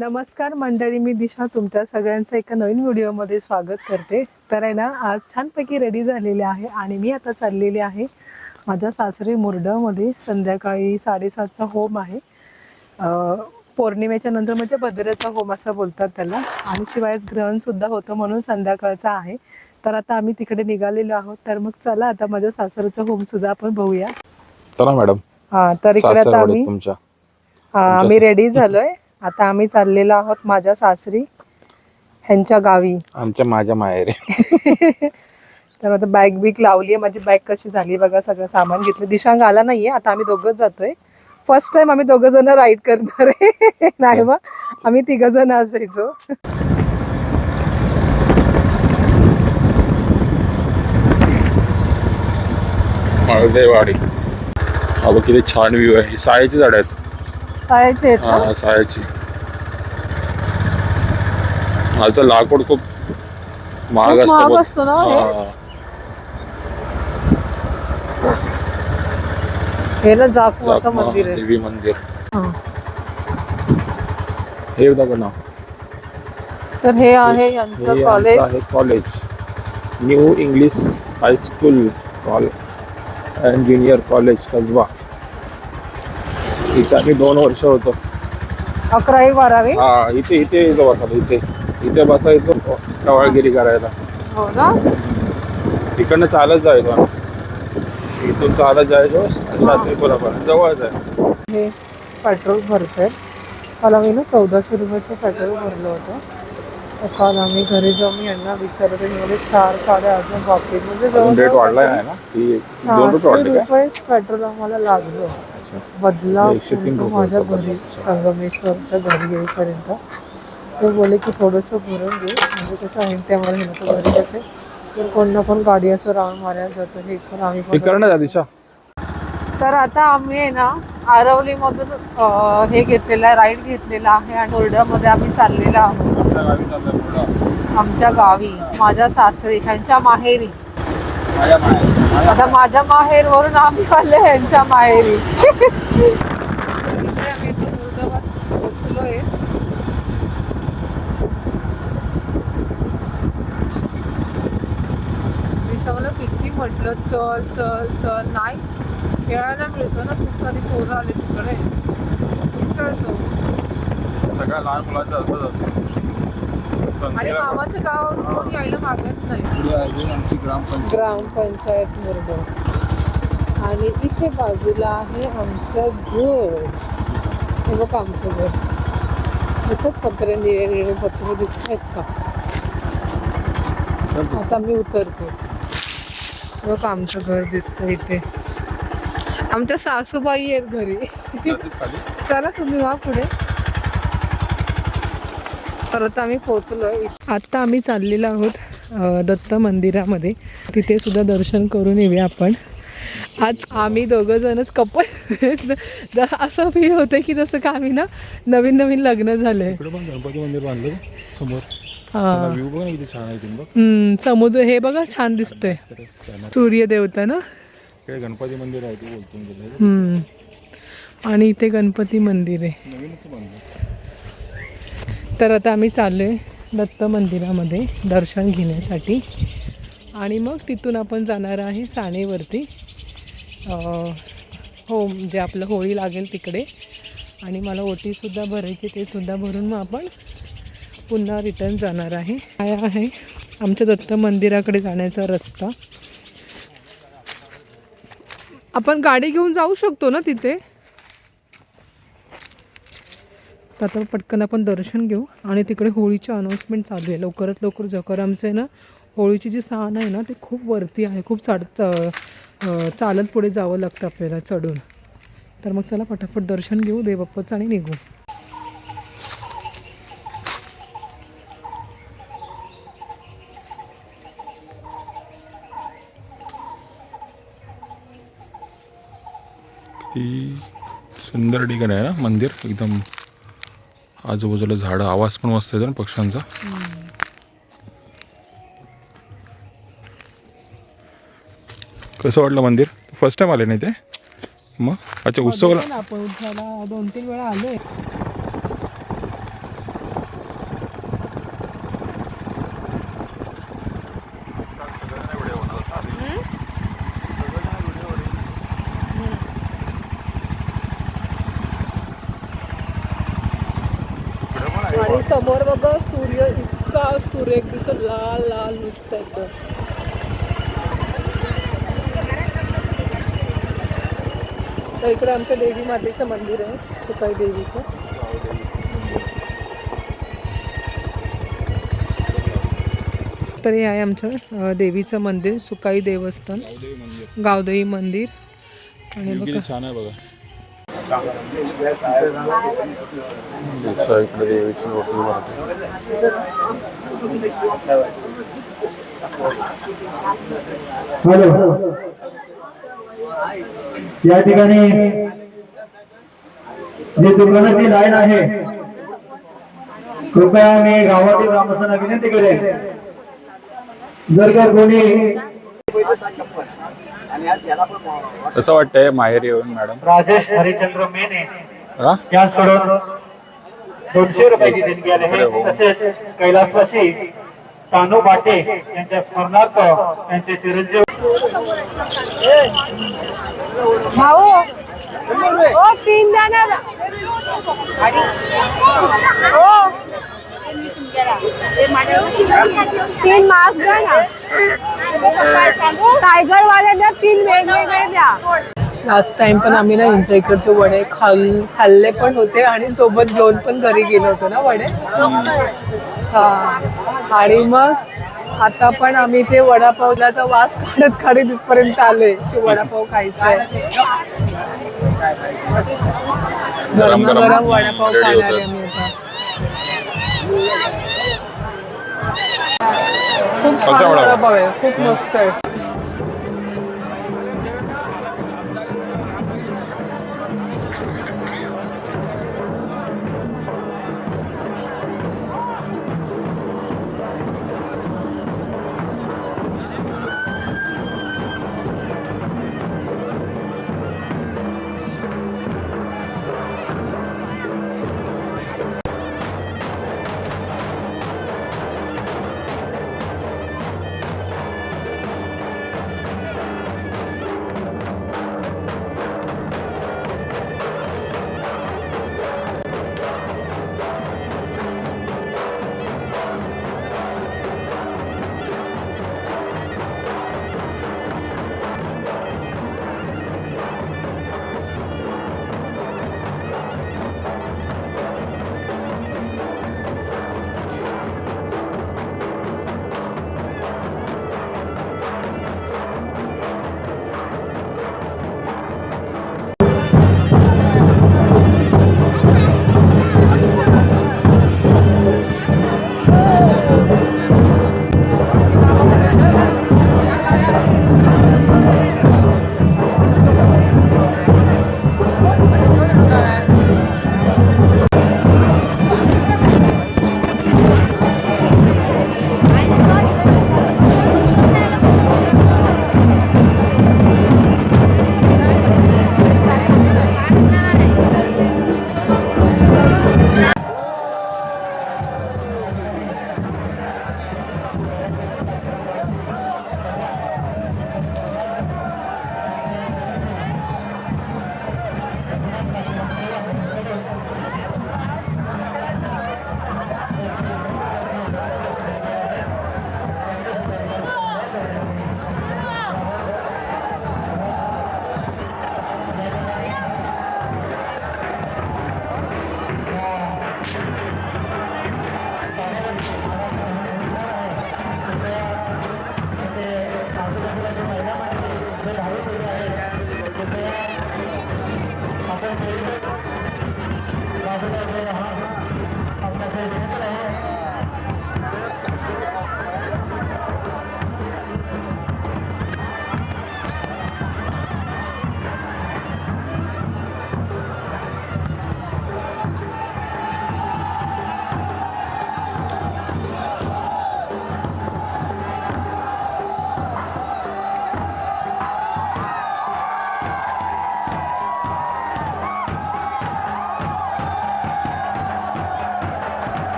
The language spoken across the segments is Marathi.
नमस्कार मंडळी, मी दिशा तुमच्या सगळ्यांचं एका नवीन व्हिडिओमध्ये स्वागत करते. तर आहे ना, आज छानपैकी रेडी झालेले आहे आणि मी आता चाललेली आहे माझ्या सासरी मुरडमध्ये. संध्याकाळी 7:30चा होम आहे. पौर्णिमेच्या नंतर म्हणजे भद्रेचा होम असं बोलतात त्याला, आणि शिवाय ग्रहणसुद्धा होतं म्हणून संध्याकाळचा आहे. तर आता आम्ही तिकडे निघालेलो आहोत. तर मग चला आता माझ्या सासरचं होमसुद्धा आपण बघूया. चला मॅडम. हां, तर इकडे आता आम्ही आम्ही रेडी झालोय. आता आम्ही चाललेलो आहोत माझ्या सासरी ह्यांच्या गावी, माझ्या माहेरी. तर आता बॅग बिग लावली आहे. माझी बॅग कशी झाली बघा, सगळं सामान घेतलं. दिशांग आला नाहीये. आता आम्ही दोघंच जातोय. फर्स्ट टाइम आम्ही दोघं जण राईड करणार आहे. नाही बा, आम्ही 3 जण असायचो. माळदेवाडी. अगं किती छान व्ह्यू आहे. सायाची झाड आहेत. सायाचे आहेत ना? हा, सायाची. माझं लाकूड खूप महाग असतो ना हे ना. जाखमाता मंदिर आहे, देवी मंदिर. हे बघा ना. तर हे आहे यांचं college. New English high school engineer college Kasba. इथे आम्ही 2 वर्ष होतो. 11वी 12वी. हा, इथे बसायचो. इथे बसायचो टवाळगिरी करायला. हो ना. तिकडनं चालत जायचो. इथून चालत जायचो शास्त्री पुलापर्यंत. जवळच आहे. हे पेट्रोल भरतोय. काल आम्ही ना 1400 रुपयाचं पेट्रोल भरलं होतं. तर काल आम्ही घरी जाऊन यांना विचारते, म्हणजे 4 गाड्या अजून बाकी, म्हणजे रेट वाढलाय आहे ना. 600 रुपयेच पेट्रोल आम्हाला लागलं. बदला माझ्या घरी संगमेश्वरच्या घरी येईपर्यंत. ते बोले की थोडंसं भरून घेऊ, म्हणजे कसं आहे ते आम्हाला नको घरी कसे तर कोण ना कोण गाडी असं राऊंड मारायला जातं. हे पण आम्ही दिशा. तर आता आम्ही आहे ना आरवलीमधून हे घेतलेलं आहे, राईड घेतलेला आहे आणि मुरड्यामध्ये आम्ही चाललेलो आहोत आमच्या गावी, माझ्या सासरी, ह्यांच्या माहेरी. आता माझ्या माहेरवरून आम्ही आले ह्यांच्या माहेरी. आम्ही मुरडाबाद पोचलोय. मला किती म्हटलं चल चल चल, नाही खेळायला मिळतं ना. खूप सारी पोरं आले तिकडे, खेळतो. सगळ्या लहान मुलांचं असतं. आणि मामाच्या गावावरून कोणी यायला मागत नाही. ग्रामपंचायत मुरड. आणि इथे बाजूला आहे आमचं घर. हे बघ आमचं घर. तसंच पत्रे, निळे निळे पत्रे दिसत आहेत का? आता मी उतरते. बघ आमचं घर दिसतं इथे. आमच्या सासूबाई आहेत घरी. चला तुम्ही वा पुढे. परत आम्ही पोहोचलोय. आता आम्ही चाललेलो आहोत दत्त मंदिरामध्ये. तिथे सुद्धा दर्शन करून येऊया आपण. आज आम्ही दोघं जणच कपल. असं फील होतं की जसं का आम्ही ना नवीन नवीन लग्न झालंय. गणपती मंदिर बांधलं समोर. समुद्र हे बघा छान दिसतंय. सूर्य देवता ना. गणपती मंदिर आहे. आणि इथे गणपती मंदिर आहे. तर आता आम्ही चाललोय दत्त मंदिरामध्ये दर्शन घेण्यासाठी आणि मग तिथून आपण जाणार आहे साणेवरती. हो, म्हणजे आपलं होळी लागेल तिकडे. आणि मला ओटीसुद्धा भरायची, ते सुद्धा भरून मग आपण पुन्हा रिटर्न जाणार आहे. काय आहे आमच्या दत्त मंदिराकडे जाण्याचा रस्ता. आपण गाडी घेऊन जाऊ शकतो ना तिथे. तर आता पटकन आपण दर्शन घेऊ. आणि तिकडे होळीची अनाऊन्समेंट चालू आहे लवकरात लवकर. जकरामचं आहे ना, होळीची जी स्थान आहे ना, ते खूप वरती आहे. खूप चालत पुढे जावं लागतं आपल्याला चढून. तर मग चला पटापट दर्शन घेऊ देवबाप्पाचं आणि निघू. ती सुंदर ठिकाण आहे ना मंदिर. एकदम आजूबाजूला झाडं, आवाज पण मस्त येतो ना पक्ष्यांचा. कसं वाटलं मंदिर? फर्स्ट टाइम आले नाही ते मग? अच्छा, उत्सवाला आपण 2-3 वेळा आलोय. समोर बघा सूर्य इतका सुरेख दिसत, लाल लाल नुसतं एकदम. तर इकडे आमच्या देवी मातेचं मंदिर आहे, सुकाई देवीचं. तर हे आहे आमचं देवीचं मंदिर, सुकाई देवस्थान, गावदेवी मंदिर. आणि बघा छान आहे बघा. इकडे देवीची ओटी भरते. हॅलो, या ठिकाणी जी दुर्गणाची लाईन आहे, कृपया मी गावातील ग्रामस्थांना विनंती करेन, जर का कोणी कसं वाटतंय माहेर येऊन मॅडम? राजेश हरिचंद्र मेने हा यांच्याकडून 200 रुपयाची देणगी आली आहे. तसेच कैलासवासी तानू बाटे यांच्या स्मरणार्थ त्यांचे चिरंजीव भाऊ ओ 3 जण हो 3 मास्क द्या ना, टायगर वाल्याला 3 वेगवेगळे द्या. लास्ट टाइम पण आम्ही ना यांच्या इकडचे वडे खाल्ले पण होते आणि सोबत घेऊन पण घरी गेलो होतो ना वडे. हा, आणि मग आता पण आम्ही ते वडापावल्याचा वास काढत काढत इथपर्यंत आलोय की वडापाव खायचा आहे. गरम गरम वडापाव खाणार आहे आम्ही आता. खूप छान वडापाव आहे, खूप मस्त आहे.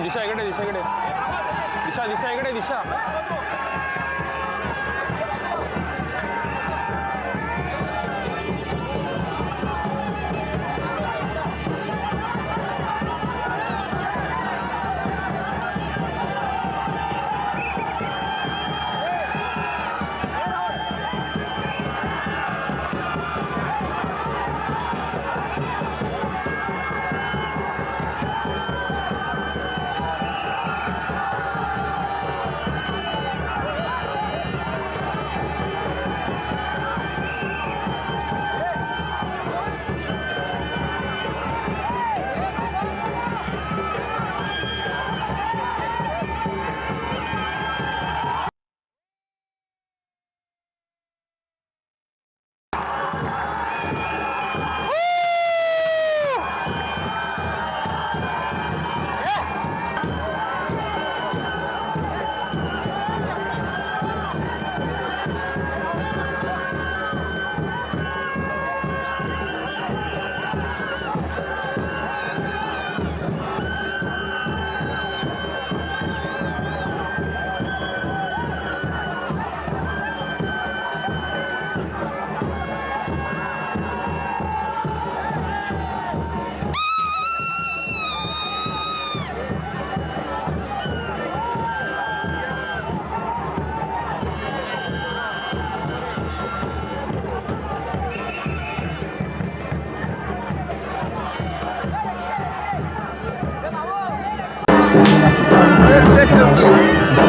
दिशा इकडे दिशा इकडे दिशा दिशा इकडे दिशा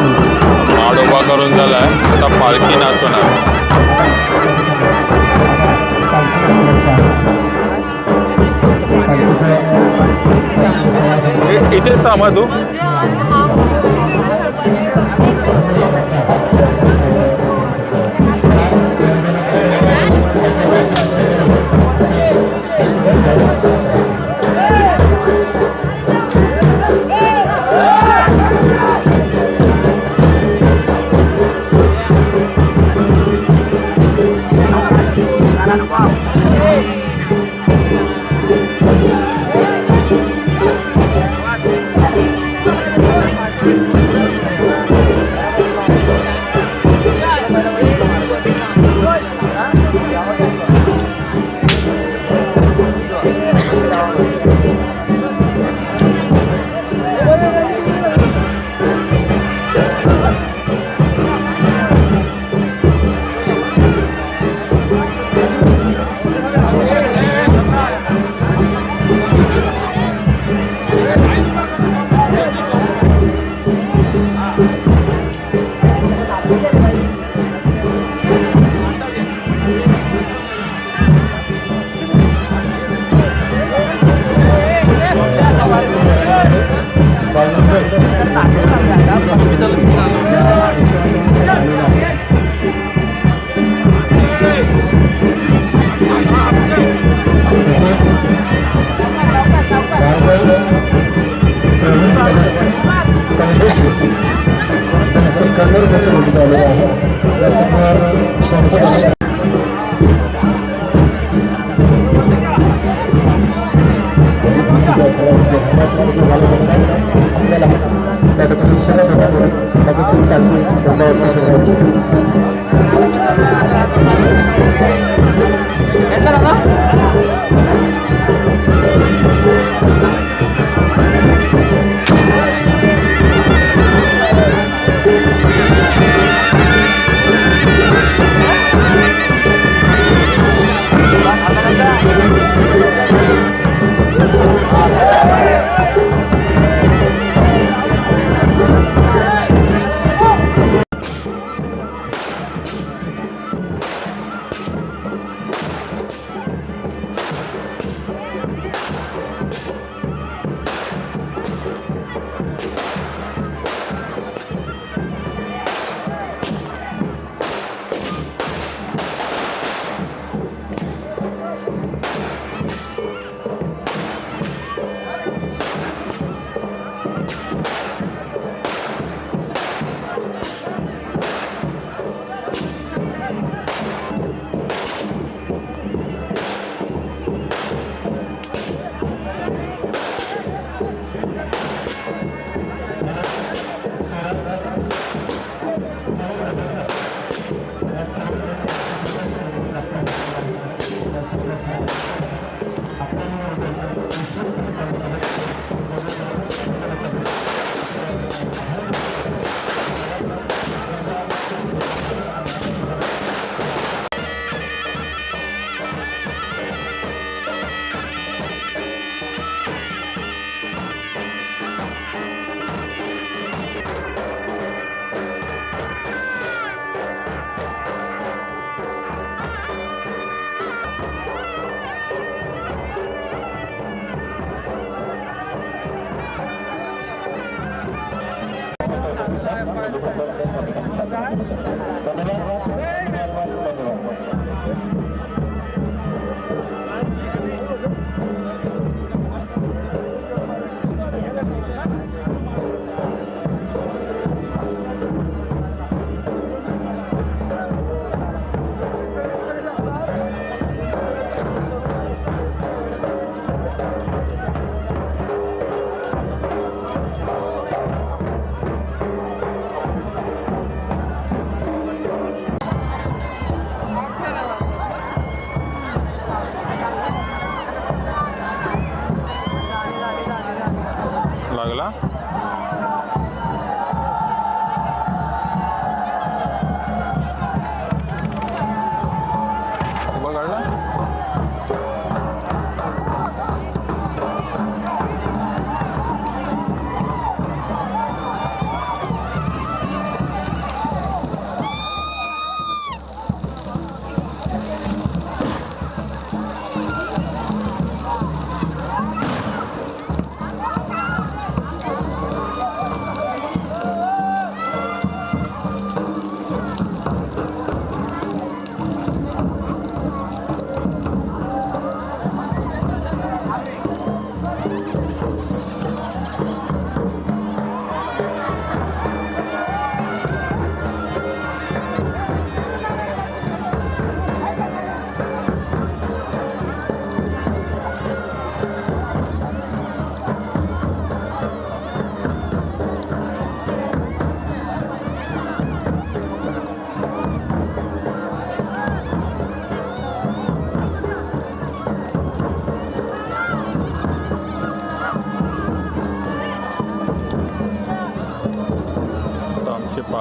माडोबा करून झालाय आता पालखी नाचवणार इथेच थांबा तू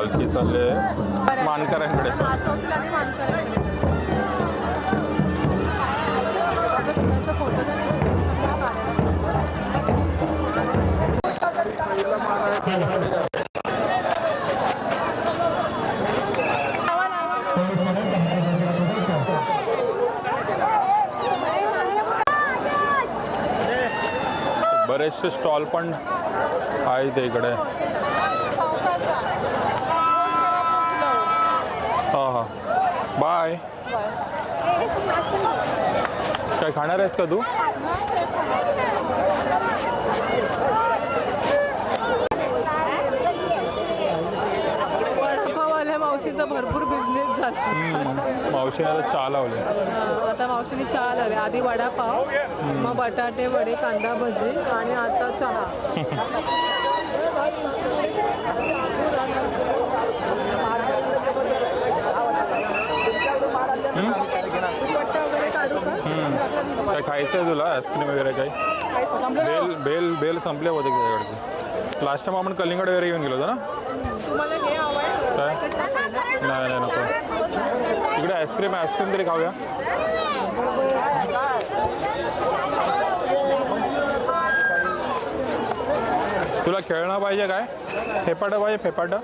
पालखी चालले मानकऱ्यांकडे सर. पाचोटला आणि मानकऱ्यांकडे. आता फोटो बरेचसे स्टॉल पण आहेत इकडे. हां हां बाय. काय खाणार आहेस का तू? वडापाववाल्या मावशीचा भरपूर बिझनेस झाला. मावशीने आता चहा लावले. आता मावशीने चहा लावले. आधी वडापाव, मग बटाटे वडे, कांदा भजी आणि आता चहा. वगैरे काढू का? काय खायचं आहे तुला? आईस्क्रीम वगैरे काही? बेल संपले होते त्याच्याकडचे. लास्ट टाइम आपण कलिंगड वगैरे घेऊन गेलो होतो ना. तुम्हाला हे आवडतं? काय नाही नको. इकडे आईस्क्रीम तरी खाऊया. तुला खेळणं पाहिजे काय? फेपाटं पाहिजे? फेपाटं